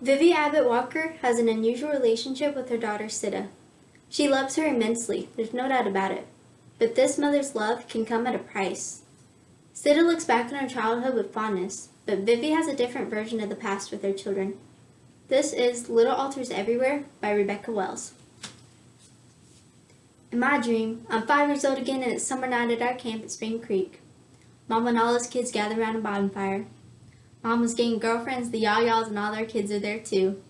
Vivi Abbott Walker has an unusual relationship with her daughter Sita. She loves her immensely, there's no doubt about it. But this mother's love can come at a price. Sita looks back on her childhood with fondness, but Vivi has a different version of the past with her children. This is Little Altars Everywhere by Rebecca Wells. In my dream, I'm 5 years old again and it's summer night at our camp at Spring Creek. Mom and all those kids gather around a bonfire. Mama's getting girlfriends, the yah-yahs, and all their kids are there too.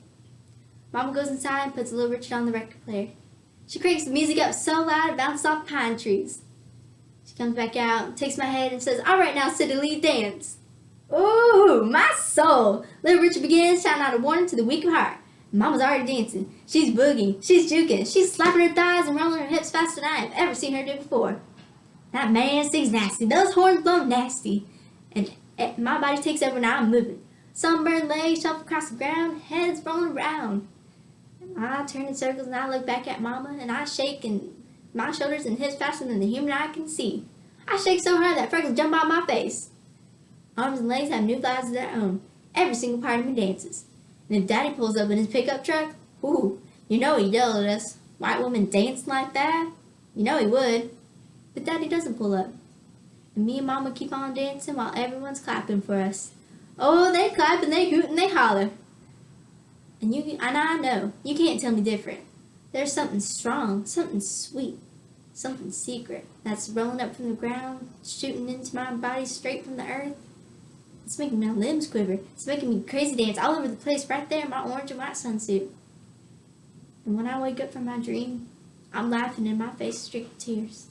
Mama goes inside and puts Little Richard on the record player. She cranks the music up so loud it bounces off pine trees. She comes back out, takes my head, and says, "All right now, Sita, lead dance." Ooh, my soul! Little Richard begins, shouting out a warning to the weak of heart. Mama's already dancing. She's boogieing, she's juking, she's slapping her thighs and rolling her hips faster than I have ever seen her do before. That man sings nasty. Those horns blow nasty. And my body takes over now. I'm moving. Sunburned legs shuffle across the ground, heads rolling around. I turn in circles and I look back at Mama and I shake and my shoulders and hips faster than the human eye can see. I shake so hard that freckles jump out my face. Arms and legs have new lives of their own. Every single part of me dances. And if Daddy pulls up in his pickup truck, ooh, you know he'd yell at us. White woman dancing like that? You know he would. But Daddy doesn't pull up. And me and Mama keep on dancing while everyone's clapping for us. Oh, they clap and they hoot and they holler. And I know, you can't tell me different. There's something strong, something sweet, something secret that's rolling up from the ground, shooting into my body straight from the earth. It's making my limbs quiver. It's making me crazy dance all over the place right there in my orange and white sunsuit. And when I wake up from my dream, I'm laughing and my face is streaked with tears.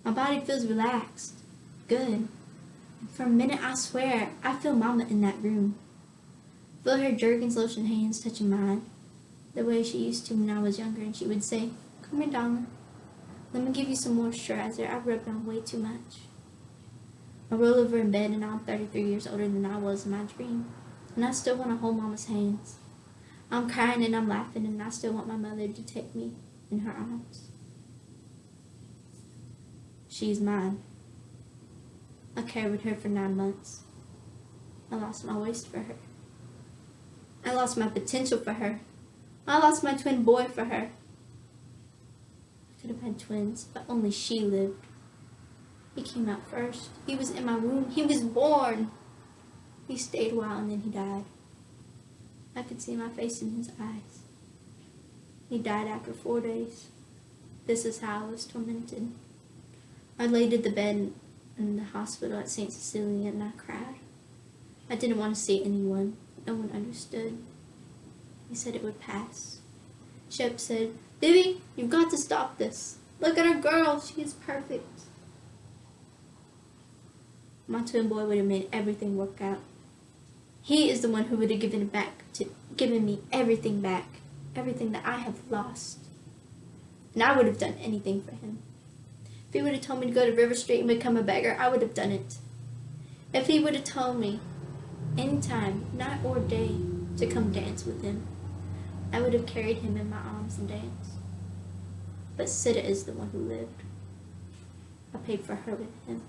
My body feels relaxed, good. And for a minute, I swear, I feel Mama in that room. Feel her Jergens lotion hands touching mine, the way she used to when I was younger, and she would say, "Come here, darling. Let me give you some moisturizer. I've rubbed on way too much." I roll over in bed and I'm 33 years older than I was in my dream, and I still want to hold Mama's hands. I'm crying and I'm laughing, and I still want my mother to take me in her arms. She's mine. I carried her for 9 months. I lost my waist for her. I lost my potential for her. I lost my twin boy for her. I could have had twins, but only she lived. He came out first. He was in my womb. He was born. He stayed a while and then he died. I could see my face in his eyes. He died after 4 days. This is how I was tormented. I laid at the bed in the hospital at St. Cecilia and I cried. I didn't want to see anyone. No one understood. He said it would pass. Shep said, "Vivi, you've got to stop this. Look at our girl. She is perfect." My twin boy would have made everything work out. He is the one who would have given me everything back, everything that I have lost. And I would have done anything for him. If he would have told me to go to River Street and become a beggar, I would have done it. If he would have told me anytime, night or day, to come dance with him, I would have carried him in my arms and danced. But Sita is the one who lived. I paid for her with him.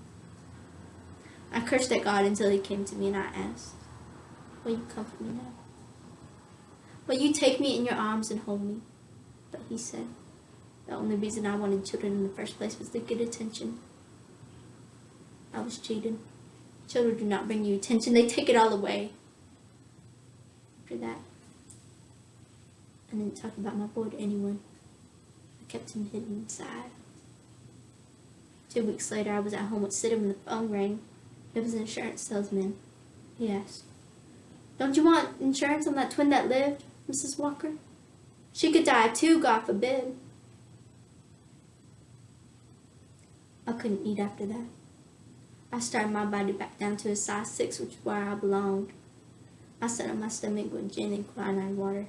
I cursed at God until he came to me and I asked, "Will you comfort me now? Will you take me in your arms and hold me?" But he said, the only reason I wanted children in the first place was to get attention. I was cheated. Children do not bring you attention, they take it all away. After that, I didn't talk about my boy to anyone. I kept him hidden inside. 2 weeks later, I was at home with Sita when the phone rang. It was an insurance salesman. He asked, "Don't you want insurance on that twin that lived, Mrs. Walker? She could die too, God forbid." I couldn't eat after that. I started my body back down to a size 6, which is where I belonged. I sat on my stomach with gin and quinine water.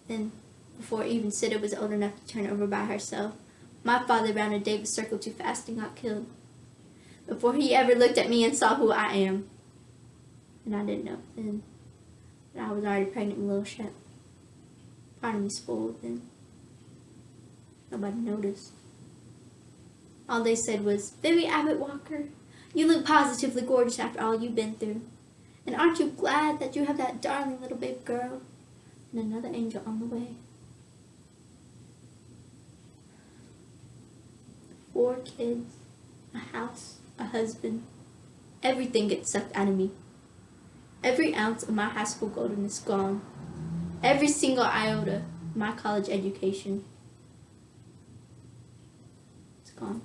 Then, before even Sita was old enough to turn over by herself, my father ran a Davis circle too fast and got killed. Before he ever looked at me and saw who I am. And I didn't know then that I was already pregnant with little Shep. Part of me spoiled then. Nobody noticed. All they said was, "Vivi Abbott Walker, you look positively gorgeous after all you've been through." And aren't you glad that you have that darling little baby girl and another angel on the way? 4 kids, a house, a husband. Everything gets sucked out of me. Every ounce of my high school golden is gone. Every single iota of my college education is gone.